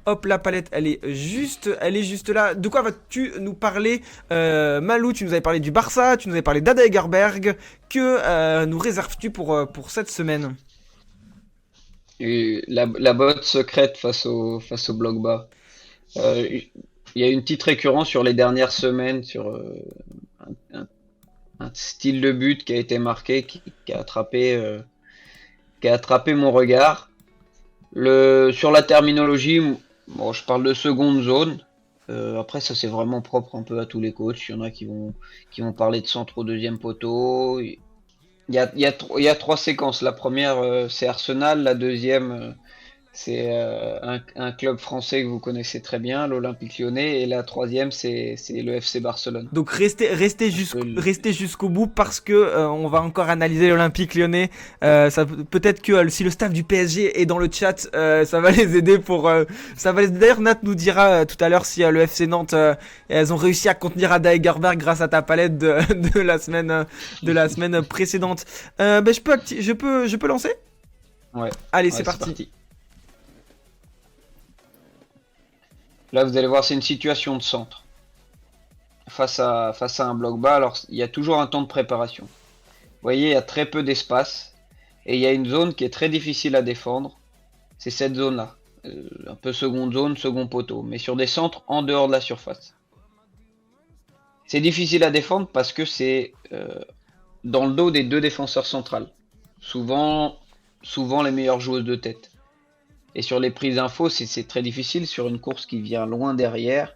Hop, la palette, elle est juste là. De quoi vas-tu nous parler, Malou? Tu nous avais parlé du Barça, tu nous avais parlé d'Ada Hegerberg. Que nous réserves-tu pour cette semaine? Et la botte secrète face au bloc bas. Il y a une petite récurrence sur les dernières semaines sur un style de but qui a été marqué, qui a attrapé mon regard. Sur la terminologie, bon, je parle de seconde zone. Après, ça c'est vraiment propre un peu à tous les coachs. Il y en a qui vont parler de centre au deuxième poteau. Il y a trois séquences. La première, c'est Arsenal. La deuxième, c'est un club français que vous connaissez très bien, l'Olympique Lyonnais. Et la troisième, c'est le FC Barcelone. Donc Parce que restez jusqu'au bout parce que on va encore analyser l'Olympique Lyonnais. Peut-être que si le staff du PSG est dans le chat, ça va les aider ça va les... D'ailleurs, Nat nous dira tout à l'heure si le FC Nantes elles ont réussi à contenir Ada Hegerberg grâce à ta palette de la semaine précédente. Je peux lancer. ouais, Allez, c'est ouais, c'est parti. parti. Là, vous allez voir, c'est une situation de centre face à un bloc bas. Alors, il y a toujours un temps de préparation. Vous voyez, il y a très peu d'espace et il y a une zone qui est très difficile à défendre. C'est cette zone-là. Un peu seconde zone, second poteau, mais sur des centres en dehors de la surface. C'est difficile à défendre parce que c'est dans le dos des deux défenseurs centrales. Souvent, souvent les meilleures joueuses de tête. Et sur les prises infos, c'est très difficile sur une course qui vient loin derrière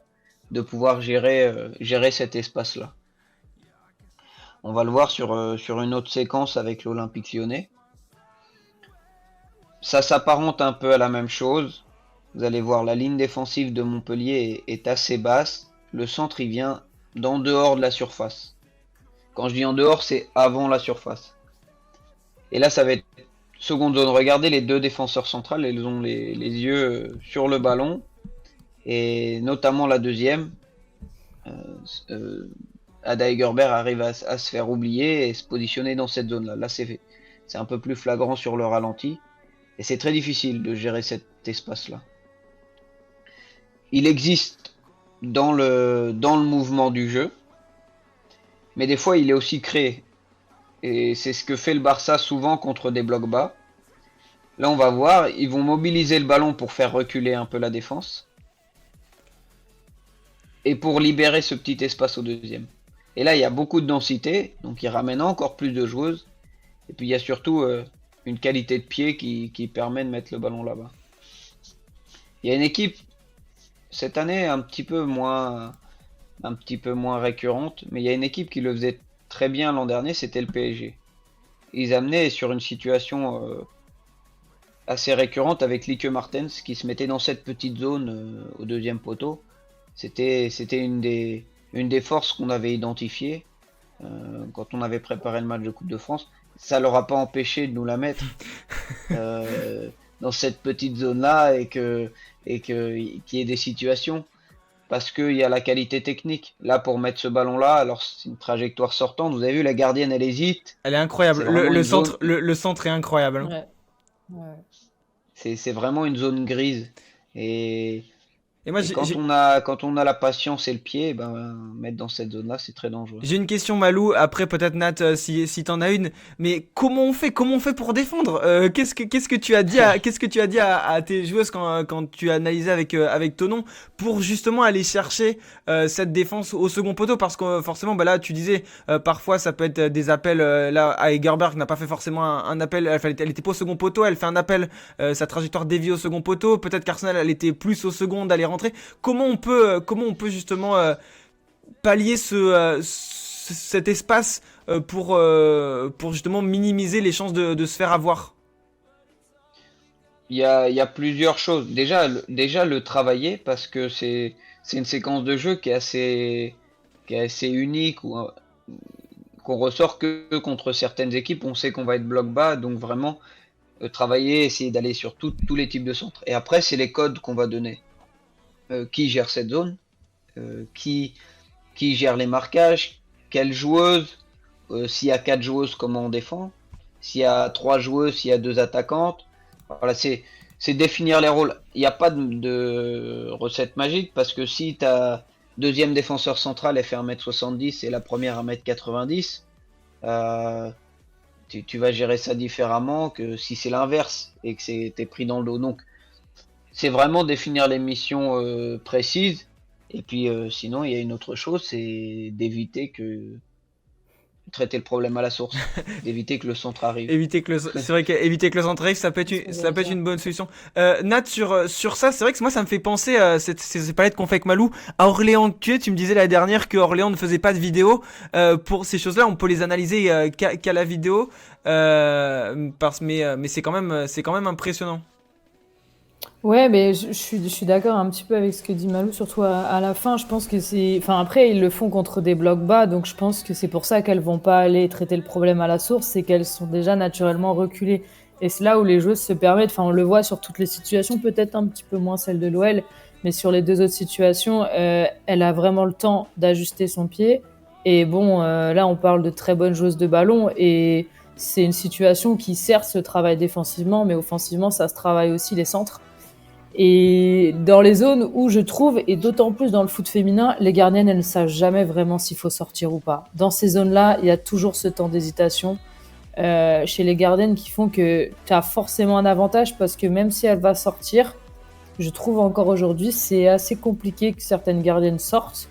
de pouvoir gérer cet espace-là. On va le voir sur une autre séquence avec l'Olympique Lyonnais. Ça s'apparente un peu à la même chose. Vous allez voir, la ligne défensive de Montpellier est assez basse. Le centre, il vient d'en dehors de la surface. Quand je dis en dehors, c'est avant la surface. Et là, ça va être seconde zone. Regardez les deux défenseurs centrales, elles ont les yeux sur le ballon. Et notamment la deuxième, euh, euh, Ada Hegerberg arrive à se faire oublier et se positionner dans cette zone-là. Là, c'est un peu plus flagrant sur le ralenti. Et c'est très difficile de gérer cet espace-là. Il existe dans le mouvement du jeu, mais des fois il est aussi créé. Et c'est ce que fait le Barça souvent contre des blocs bas. Là on va voir, ils vont mobiliser le ballon pour faire reculer un peu la défense. Et pour libérer ce petit espace au deuxième. Et là il y a beaucoup de densité, donc il ramène encore plus de joueuses. Et puis il y a surtout une qualité de pied qui permet de mettre le ballon là-bas. Il y a une équipe cette année un petit peu moins récurrente, mais il y a une équipe qui le faisait très bien l'an dernier, c'était le PSG. Ils amenaient sur une situation assez récurrente avec Lieke Martens qui se mettait dans cette petite zone au deuxième poteau. C'était une des forces qu'on avait identifiées quand on avait préparé le match de Coupe de France. Ça leur a pas empêché de nous la mettre euh, dans cette petite zone-là et que qu'il y ait des situations parce qu'il y a la qualité technique. Là, pour mettre ce ballon-là, alors c'est une trajectoire sortante. Vous avez vu, la gardienne, elle hésite. Elle est incroyable. C'est vraiment une zone, Le centre est incroyable. Ouais. Ouais. c'est vraiment une zone grise. Et, Et moi, et quand on a la patience et le pied, ben, mettre dans cette zone-là, c'est très dangereux. j'ai une question, Malou. Après, peut-être Nat, si t'en as une. Mais comment on fait pour défendre? Qu'est-ce que tu as dit qu'est-ce que tu as dit à tes joueuses quand tu as analysé avec Tonon pour justement aller chercher cette défense au second poteau? Parce que forcément, bah là, tu disais parfois ça peut être des appels. Là, à Egerberg n'a pas fait forcément un appel. Elle était pas au second poteau. Elle fait un appel. Sa trajectoire dévie au second poteau. Peut-être qu'Arsenal elle était plus au second d'aller rentrer. Comment on peut justement pallier cet espace pour justement minimiser les chances de se faire avoir. Il y a plusieurs choses. Déjà le travailler parce que c'est une séquence de jeu qui est assez unique ou qu'on ressort que contre certaines équipes. On sait qu'on va être bloc bas, donc vraiment travailler, essayer d'aller sur tous les types de centres. Et après, c'est les codes qu'on va donner. Qui gère cette zone, qui gère les marquages, quelle joueuse, s'il y a quatre joueuses, comment on défend, s'il y a trois joueuses, s'il y a deux attaquantes. Voilà, c'est définir les rôles. Il n'y a pas de recette magique parce que si ta deuxième défenseur central elle fait 1m70 et la première 1m90, euh, tu vas gérer ça différemment que si c'est l'inverse et que t'es pris dans le dos. Donc c'est vraiment définir les missions précises. Et puis sinon, il y a une autre chose, c'est d'éviter que traiter le problème à la source, d'éviter que le centre arrive. C'est vrai qu'éviter que le centre arrive, C'est ce que ça j'allais peut être dire. une bonne solution. Nat, sur ça, c'est vrai que moi, ça me fait penser, ces palettes qu'on fait avec Malou, à Orléans tu me disais la dernière que Orléans ne faisait pas de vidéo. Pour ces choses-là, on peut les analyser qu'à la vidéo. Mais c'est quand même impressionnant. Ouais, mais je suis d'accord un petit peu avec ce que dit Malou, surtout à la fin. Je pense que c'est. Enfin, après, ils le font contre des blocs bas, donc je pense que c'est pour ça qu'elles vont pas aller traiter le problème à la source, c'est qu'elles sont déjà naturellement reculées. Et c'est là où les joueuses se permettent. Enfin, on le voit sur toutes les situations, peut-être un petit peu moins celle de l'OL, mais sur les deux autres situations, elle a vraiment le temps d'ajuster son pied. Et bon, là, on parle de très bonnes joueuses de ballon et c'est une situation qui, certes, se travaille défensivement, mais offensivement, ça se travaille aussi les centres. Et dans les zones où je trouve, et d'autant plus dans le foot féminin, les gardiennes, elles ne savent jamais vraiment s'il faut sortir ou pas. Dans ces zones-là, il y a toujours ce temps d'hésitation chez les gardiennes qui font que tu as forcément un avantage parce que même si elle va sortir, je trouve encore aujourd'hui, c'est assez compliqué que certaines gardiennes sortent.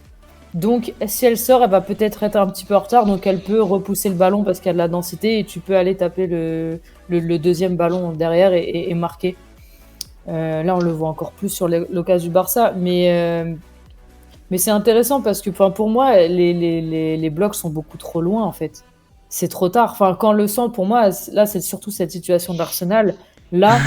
Donc, si elle sort, elle va peut-être être un petit peu en retard, donc elle peut repousser le ballon parce qu'il y a de la densité et tu peux aller taper le deuxième ballon derrière et marquer. Là, on le voit encore plus sur l'occasion du Barça, mais c'est intéressant parce que pour moi, les blocs sont beaucoup trop loin en fait. C'est trop tard. Enfin, quand le centre, pour moi, là, c'est surtout cette situation d'Arsenal. Là,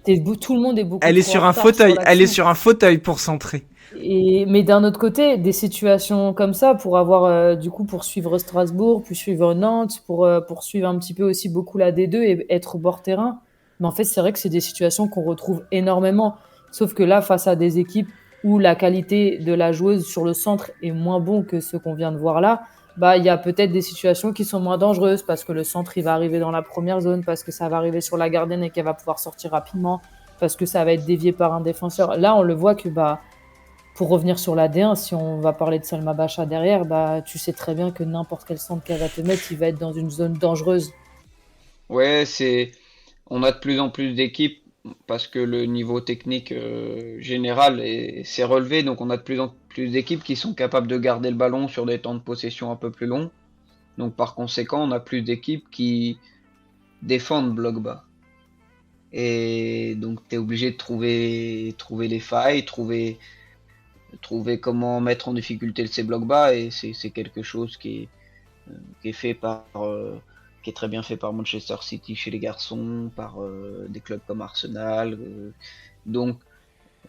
tout le monde est beaucoup Elle est trop en sur un retard sur fauteuil, elle est l'action. sur un fauteuil pour centrer. Mais d'un autre côté, des situations comme ça pour avoir du coup pour suivre Strasbourg, puis suivre Nantes, pour suivre un petit peu aussi beaucoup la D2 et être bord terrain. Mais en fait, c'est vrai que c'est des situations qu'on retrouve énormément. Sauf que là, face à des équipes où la qualité de la joueuse sur le centre est moins bon que ce qu'on vient de voir là, bah il y a peut-être des situations qui sont moins dangereuses parce que le centre il va arriver dans la première zone, parce que ça va arriver sur la gardienne et qu'elle va pouvoir sortir rapidement, parce que ça va être dévié par un défenseur. Là, on le voit que pour revenir sur la D1, si on va parler de Salma Bacha derrière, tu sais très bien que n'importe quel centre qu'elle va te mettre, il va être dans une zone dangereuse. Ouais, on a de plus en plus d'équipes parce que le niveau technique général s'est relevé, donc on a de plus en plus d'équipes qui sont capables de garder le ballon sur des temps de possession un peu plus longs. Donc par conséquent, on a plus d'équipes qui défendent bloc bas. Et donc tu es obligé de trouver les failles, trouver comment mettre en difficulté ces blocs bas, et c'est quelque chose qui est fait qui est très bien fait par Manchester City chez les garçons, par des clubs comme Arsenal. Donc,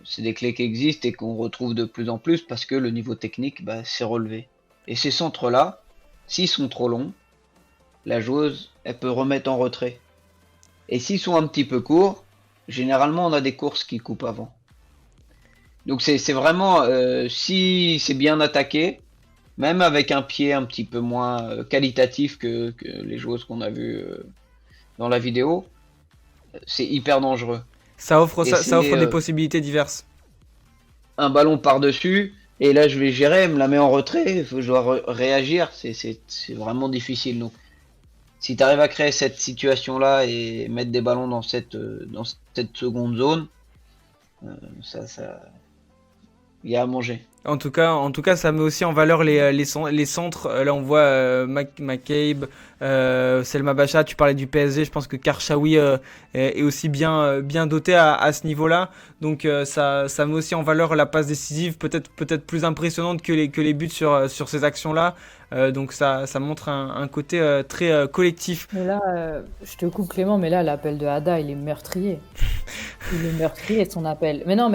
c'est des clés qui existent et qu'on retrouve de plus en plus parce que le niveau technique s'est relevé. Et ces centres-là, s'ils sont trop longs, la joueuse, elle peut remettre en retrait. Et s'ils sont un petit peu courts, généralement, on a des courses qui coupent avant. Donc, c'est vraiment, si c'est bien attaqué, même avec un pied un petit peu moins qualitatif que les joueuses qu'on a vues dans la vidéo, c'est hyper dangereux. Et Ça offre c'est des possibilités diverses. un ballon par-dessus, et là je vais gérer, elle me la met en retrait, je dois réagir, c'est vraiment difficile. Donc, si tu arrives à créer cette situation-là et mettre des ballons dans cette seconde zone, ça, il y a à manger. En tout cas, ça met aussi en valeur les centres. Là, on voit McCabe, Selma Bacha. Tu parlais du PSG. Je pense que Karchaoui est aussi bien doté à ce niveau-là. Donc, ça met aussi en valeur la passe décisive, peut-être plus impressionnante que les buts sur ces actions-là. Donc, ça montre un côté très collectif. Mais là, je te coupe Clément, mais là, l'appel de Ada, il est meurtrier. Il est meurtrier, son appel. Mais non,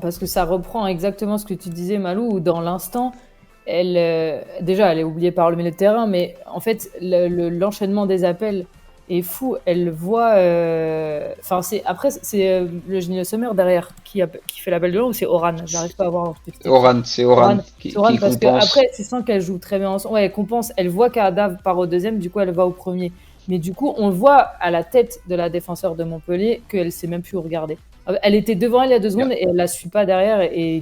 parce que ça reprend exactement ce que tu disais, Malou, où dans l'instant, déjà, elle est oubliée par le milieu de terrain, mais en fait, l'enchaînement des appels est fou. Elle voit. Après, c'est le génie Sommer derrière qui fait l'appel de l'eau, ou c'est Oran? J'arrive pas à voir. C'est Oran C'est Oran qui parce que compense. après, tu sens qu'elle joue très bien ensemble. Ouais, elle compense. Elle voit qu'Ada part au deuxième, du coup, elle va au premier. Mais du coup, on le voit à la tête de la défenseur de Montpellier qu'elle sait même plus où regarder. Elle était devant elle il y a 2 secondes et elle la suit pas derrière et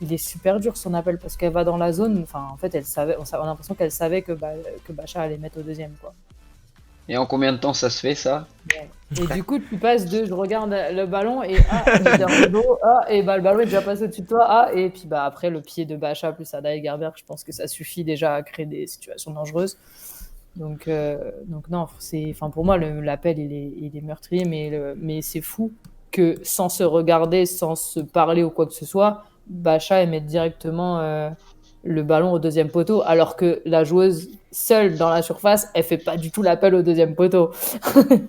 il est super dur son appel parce qu'elle va dans la zone. Enfin, en fait, elle savait, on a l'impression qu'elle savait que Bacha allait mettre au deuxième, quoi. Et en combien de temps ça se fait, ça? Ouais. Et du coup, tu passes de je regarde le ballon et il est dans le dos, et le ballon est déjà passé au-dessus de toi, et puis après le pied de Bacha plus Ada Garber, je pense que ça suffit déjà à créer des situations dangereuses. Donc non, enfin pour moi l'appel il est meurtrier, mais c'est fou que sans se regarder, sans se parler ou quoi que ce soit, Bacha mette directement le ballon au deuxième poteau, alors que la joueuse seule dans la surface, elle fait pas du tout l'appel au deuxième poteau.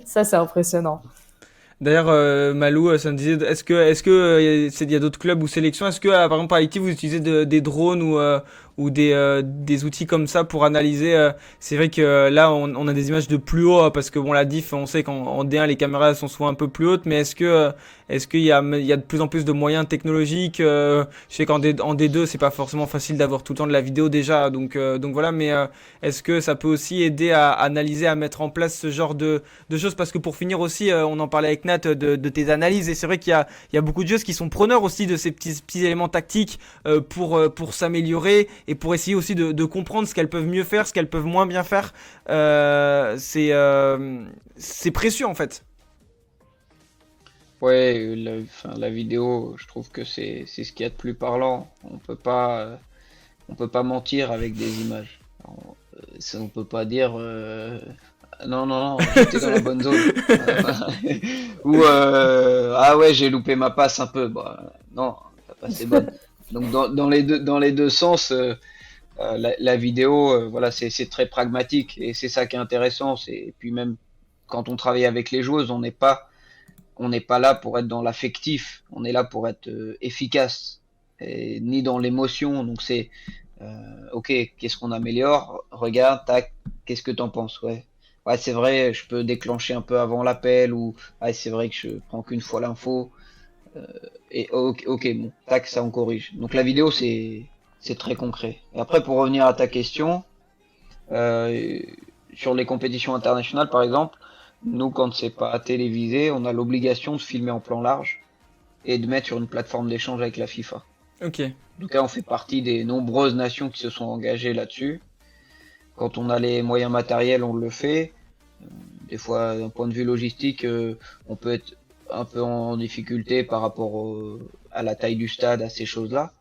Ça, c'est impressionnant. D'ailleurs, Malou, ça me disait, est-ce que il y a d'autres clubs ou sélections, est-ce que par exemple à Haïti vous utilisez des drones ou des outils comme ça pour analyser c'est vrai que là on a des images de plus haut parce que bon la diff on sait qu'en D1 les caméras sont souvent un peu plus hautes, mais est-ce qu'il y a de plus en plus de moyens technologiques je sais qu'en en D2 c'est pas forcément facile d'avoir tout le temps de la vidéo déjà, donc voilà, mais est-ce que ça peut aussi aider à analyser, à mettre en place ce genre de choses, parce que pour finir aussi on en parlait avec Nat de tes analyses, et c'est vrai il y a beaucoup de joueurs qui sont preneurs aussi de ces petits éléments tactiques pour s'améliorer et pour essayer aussi de comprendre ce qu'elles peuvent mieux faire, ce qu'elles peuvent moins bien faire. C'est précieux en fait. Ouais, la vidéo, je trouve que c'est ce qu'il y a de plus parlant. On peut pas mentir avec des images. On peut pas dire non, non, non, j'étais dans la bonne zone. Ou ah ouais, j'ai loupé ma passe un peu. Bah, non, ta passe est bonne. Donc dans les deux sens, la vidéo, voilà, c'est très pragmatique et c'est ça qui est intéressant. Et puis même quand on travaille avec les joueuses, on n'est pas là pour être dans l'affectif, on est là pour être efficace, et ni dans l'émotion. Donc c'est ok, qu'est-ce qu'on améliore? Regarde, tac, qu'est-ce que t'en penses? Ouais. Ouais, c'est vrai, je peux déclencher un peu avant l'appel, ou ouais, c'est vrai que je prends qu'une fois l'info. Et ok, bon, tac, ça on corrige. Donc la vidéo, c'est très concret. Et après, pour revenir à ta question, euh, sur les compétitions internationales, par exemple, nous, quand c'est pas télévisé, on a l'obligation de filmer en plan large et de mettre sur une plateforme d'échange avec la FIFA. Ok. Donc là, on fait partie des nombreuses nations qui se sont engagées là-dessus. Quand on a les moyens matériels, on le fait. Des fois, d'un point de vue logistique, on peut être un peu en difficulté par rapport à la taille du stade, à ces choses-là.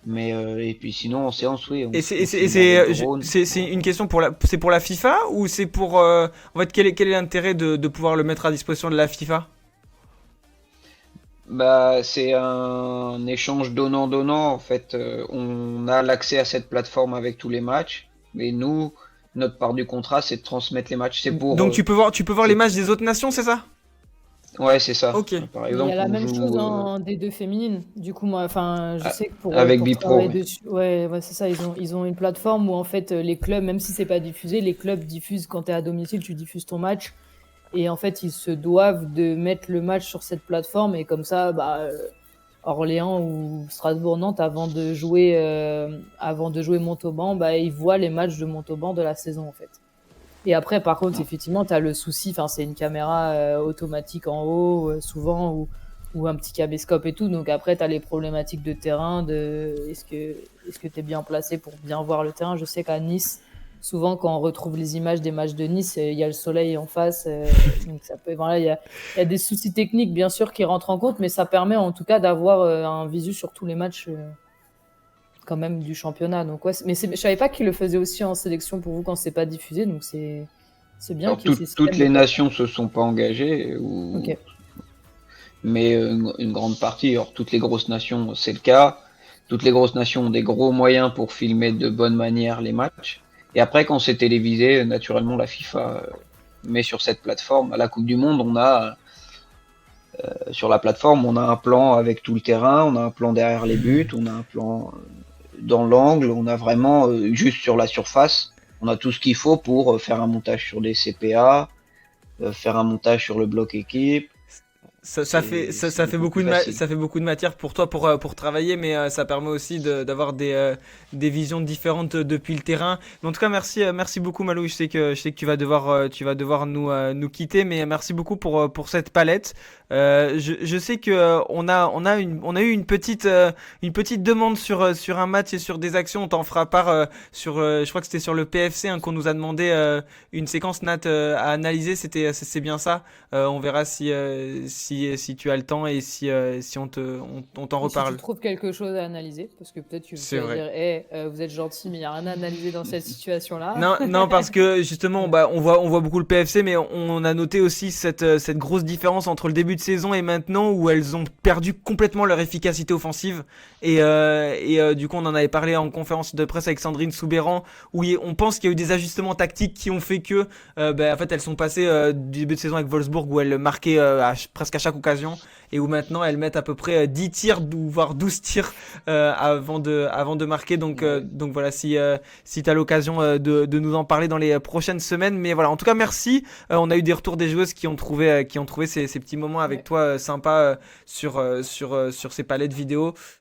Mais et puis sinon, en séance, oui, Et on filme avec drone. c'est une question c'est pour la FIFA, ou c'est pour en fait quel est l'intérêt de pouvoir le mettre à disposition de la FIFA? Bah, c'est un échange donnant-donnant. En fait, on a l'accès à cette plateforme avec tous les matchs, mais nous, notre part du contrat, c'est de transmettre les matchs. C'est pour, Donc tu peux voir les c'est- matchs des autres nations, c'est ça? ouais, c'est ça. Ok. Par Mais il y a exemple, la on même chose joue en D2 féminine. Du coup, moi, enfin, je sais que avec pour Bipro, travailler ouais. dessus, ouais, ouais, c'est ça. Ils ont une plateforme où en fait les clubs, même si c'est pas diffusé, les clubs diffusent quand tu es à domicile, tu diffuses ton match. Et en fait, ils se doivent de mettre le match sur cette plateforme. Et comme ça, Orléans ou Strasbourg-Nantes, avant de jouer Montauban, ils voient les matchs de Montauban de la saison, en fait. Et après, par contre, effectivement, tu as le souci, c'est une caméra automatique en haut, souvent, ou un petit caméscope et tout. Donc après, tu as les problématiques de terrain, est-ce que tu es bien placé pour bien voir le terrain. Je sais qu'à Nice, souvent, quand on retrouve les images des matchs de Nice, il y a le soleil en face. Donc ça peut, voilà, il y a des soucis techniques, bien sûr, qui rentrent en compte, mais ça permet en tout cas d'avoir un visu sur tous les matchs quand même du championnat. Donc ouais, mais je savais pas qu'ils le faisaient aussi en sélection pour vous quand c'est pas diffusé, donc c'est bien Alors qu'il y ait ces toutes systèmes de les plateforme. nations se sont pas engagées, Ok. mais une grande partie. Alors toutes les grosses nations, c'est le cas. Toutes les grosses nations ont des gros moyens pour filmer de bonne manière les matchs. Et après, quand c'est télévisé, naturellement, la FIFA met sur cette plateforme. À la Coupe du Monde, on a sur la plateforme, on a un plan avec tout le terrain, on a un plan derrière les buts, on a un plan dans l'angle, on a vraiment juste sur la surface, on a tout ce qu'il faut pour faire un montage sur des CPA, faire un montage sur le bloc équipe. Ça fait beaucoup ça fait beaucoup de matière pour toi pour travailler, mais ça permet aussi d'avoir des visions différentes depuis le terrain. Mais en tout cas, merci beaucoup Malou. Je sais que tu vas devoir nous quitter, mais merci beaucoup pour cette palette. Je sais que on a eu une petite demande sur un match et sur des actions. On t'en fera part je crois que c'était sur le PFC hein, qu'on nous a demandé une séquence Nat à analyser. C'est bien ça. On verra si tu as le temps et si on t'en Et si tu reparle. trouves quelque chose à analyser, parce que peut-être tu C'est vas vrai. dire, vous êtes gentil, mais il n'y a rien à analyser dans cette situation-là. Non, non, parce que justement, bah, on voit beaucoup le PFC, mais on a noté aussi cette grosse différence entre le début de saison et maintenant où elles ont perdu complètement leur efficacité offensive. Du coup, on en avait parlé en conférence de presse avec Sandrine Soubéran, où on pense qu'il y a eu des ajustements tactiques qui ont fait que, en fait, elles sont passées du début de saison avec Wolfsburg où elles marquaient presque à chaque occasion et où maintenant elles mettent à peu près 10 tirs, voire 12 tirs avant de marquer. Donc voilà, si tu as l'occasion de nous en parler dans les prochaines semaines. Mais voilà, en tout cas, merci. On a eu des retours des joueuses qui ont trouvé ces petits moments avec Ouais. toi sympas sur ces palettes vidéo.